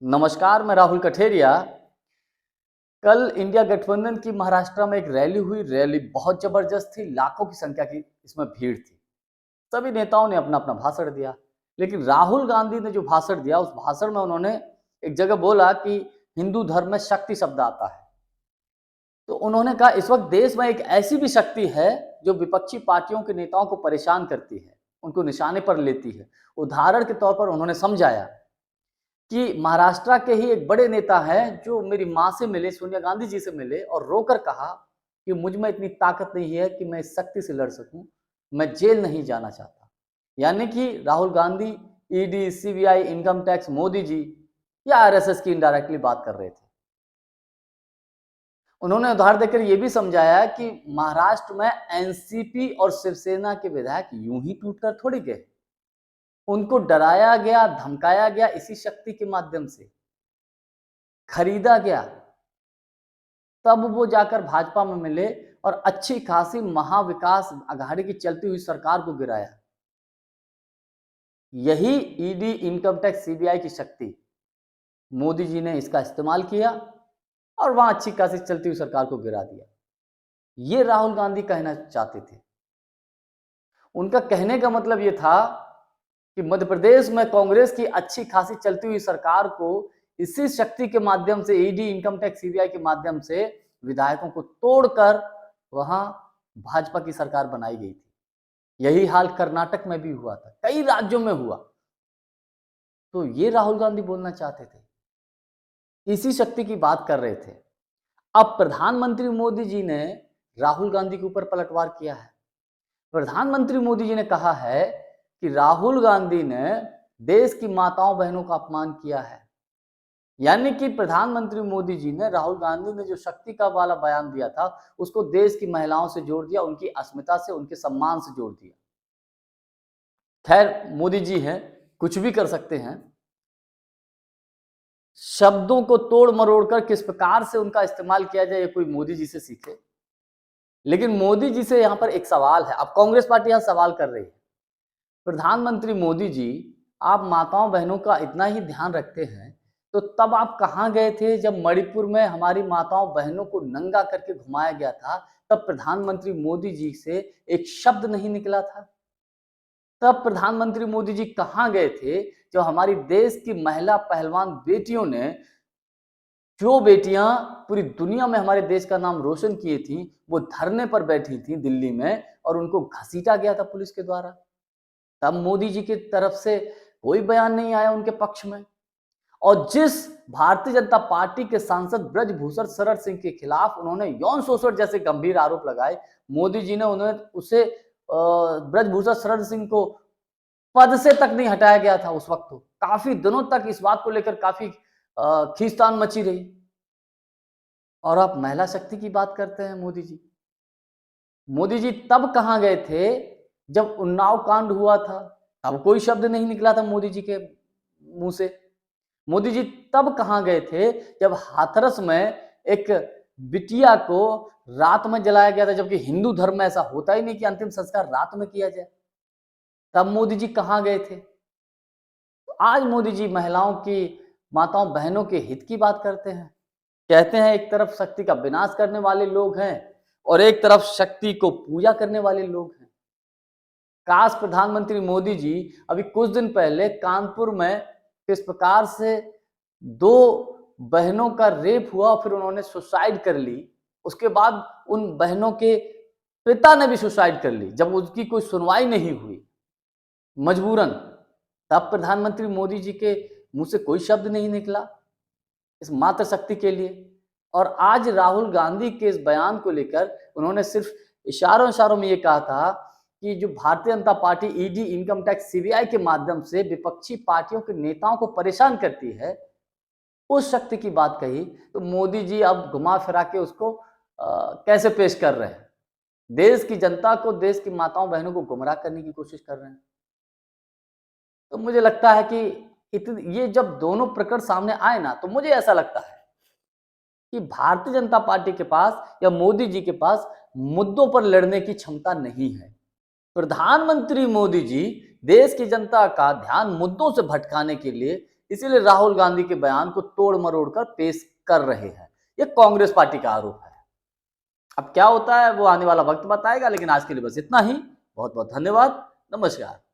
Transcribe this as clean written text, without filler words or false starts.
नमस्कार, मैं राहुल कठेरिया। कल इंडिया गठबंधन की महाराष्ट्र में एक रैली हुई। रैली बहुत जबरदस्त थी, लाखों की संख्या की इसमें भीड़ थी। सभी नेताओं ने अपना-अपना भाषण दिया, लेकिन राहुल गांधी ने जो भाषण दिया, उस भाषण में उन्होंने एक जगह बोला कि हिंदू धर्म में शक्ति शब्द आता है। तो उन्होंने कहा इस वक्त देश में एक ऐसी भी शक्ति है जो विपक्षी पार्टियों के नेताओं को परेशान करती है, उनको निशाने पर लेती है। उदाहरण के तौर पर उन्होंने समझाया कि महाराष्ट्र के ही एक बड़े नेता हैं जो मेरी माँ से मिले, सोनिया गांधी जी से मिले और रोकर कहा कि मुझ में इतनी ताकत नहीं है कि मैं इस शक्ति से लड़ सकूं, मैं जेल नहीं जाना चाहता। यानी कि Rahul Gandhi ED, CBI, income tax, Modi ji या आरएसएस की इनडायरेक्टली बात कर रहे थे। उन्होंने उदाहरण देकर यह भी समझाया कि महाराष्ट्र में एनसीपी और शिवसेना के विधायक यूं ही टूटकर थोड़ी गए, उनको डराया गया, धमकाया गया, इसी शक्ति के माध्यम से खरीदा गया। तब वो जाकर भाजपा में मिले और अच्छी खासी महाविकास आघाड़ी की चलती हुई सरकार को गिराया। यही ईडी, इनकम टैक्स, सीबीआई की शक्ति, मोदी जी ने इसका इस्तेमाल किया और वहां अच्छी खासी चलती हुई सरकार को गिरा दिया। ये राहुल गांधी कहना चाहते थे। उनका कहने का मतलब ये था कि मध्य प्रदेश में कांग्रेस की अच्छी खासी चलती हुई सरकार को इसी शक्ति के माध्यम से, ईडी, इनकम टैक्स, सीबीआई के माध्यम से विधायकों को तोड़कर वहां भाजपा की सरकार बनाई गई थी। यही हाल कर्नाटक में भी हुआ था, कई राज्यों में हुआ। तो ये राहुल गांधी बोलना चाहते थे, इसी शक्ति की बात कर रहे थे। अब प्रधानमंत्री मोदी जी ने राहुल गांधी के ऊपर पलटवार किया है। प्रधानमंत्री मोदी जी ने कहा है कि राहुल गांधी ने देश की माताओं बहनों का अपमान किया है। यानी कि प्रधानमंत्री मोदी जी ने, राहुल गांधी ने जो शक्ति का वाला बयान दिया था, उसको देश की महिलाओं से जोड़ दिया, उनकी अस्मिता से, उनके सम्मान से जोड़ दिया। खैर, मोदी जी हैं, कुछ भी कर सकते हैं। शब्दों को तोड़ मरोड़ कर किस प्रकार से उनका इस्तेमाल किया जाए, ये कोई मोदी जी से सीखे। लेकिन मोदी जी से यहां पर एक सवाल है। अब कांग्रेस पार्टी यहां सवाल कर रही है, प्रधानमंत्री मोदी जी, आप माताओं बहनों का इतना ही ध्यान रखते हैं, तो तब आप कहां गए थे जब मणिपुर में हमारी माताओं बहनों को नंगा करके घुमाया गया था? तब प्रधानमंत्री मोदी जी से एक शब्द नहीं निकला था। तब प्रधानमंत्री मोदी जी कहां गए थे जब हमारी देश की महिला पहलवान बेटियों ने, जो बेटियां पूरी दुनिया में हमारे देश का नाम रोशन किए थी, वो धरने पर बैठी थी दिल्ली में और उनको घसीटा गया था पुलिस के द्वारा? तब मोदी जी की तरफ से कोई बयान नहीं आया उनके पक्ष में। और जिस भारतीय जनता पार्टी के सांसद ब्रजभूषण शरण सिंह के खिलाफ उन्होंने यौन शोषण जैसे गंभीर आरोप लगाए, मोदी जी ने उन्हें उसे ब्रजभूषण शरण सिंह को पद से तक नहीं हटाया गया था। उस वक्त तो काफी दिनों तक इस बात को लेकर काफी खींचतान मची रही। और आप महिला शक्ति की बात करते हैं मोदी जी। मोदी जी तब कहां गए थे जब उन्नाव कांड हुआ था? तब कोई शब्द नहीं निकला था मोदी जी के मुंह से। मोदी जी तब कहां गए थे जब हाथरस में एक बिटिया को रात में जलाया गया था, जबकि हिंदू धर्म में ऐसा होता ही नहीं कि अंतिम संस्कार रात में किया जाए। तब मोदी जी कहां गए थे? तो आज मोदी जी महिलाओं की, माताओं बहनों के हित की बात करते हैं। कहते हैं एक तरफ शक्ति का विनाश करने वाले लोग हैं और एक तरफ शक्ति को पूजा करने वाले लोग हैं। काश प्रधानमंत्री मोदी जी अभी कुछ दिन पहले कानपुर में किस प्रकार से 2 बहनों का रेप हुआ, फिर उन्होंने सुसाइड कर ली। उसके बाद उन बहनों के पिता ने भी सुसाइड कर ली जब उसकी कोई सुनवाई नहीं हुई, मजबूरन। तब प्रधानमंत्री मोदी जी के मुंह से कोई शब्द नहीं निकला इस मातृ शक्ति के लिए। और आज राहुल गांधी के इस बयान को लेकर उन्होंने सिर्फ इशारों इशारों में ये कहा था कि जो Bharatiya Janata party ED, income tax, CBI के माध्यम से विपक्षी पार्टियों के नेताओं को परेशान करती है, उस शक्ति की बात कही। तो मोदी जी अब घुमा फिरा के उसको कैसे पेश कर रहे हैं? देश की जनता को, देश की माताओं बहनों को गुमराह करने की कोशिश कर रहे हैं। तो मुझे लगता है कि ये जब दोनों प्रकरण सामने आए ना, तो मुझे ऐसा लगता है कि भारतीय जनता पार्टी के पास या मोदी जी के पास मुद्दों पर लड़ने की क्षमता नहीं है। प्रधानमंत्री मोदी जी देश की जनता का ध्यान मुद्दों से भटकाने के लिए इसीलिए राहुल गांधी के बयान को तोड़ मरोड़ कर पेश कर रहे हैं। ये कांग्रेस पार्टी का आरोप है। अब क्या होता है वो आने वाला वक्त बताएगा, लेकिन आज के लिए बस इतना ही। बहुत बहुत धन्यवाद। नमस्कार।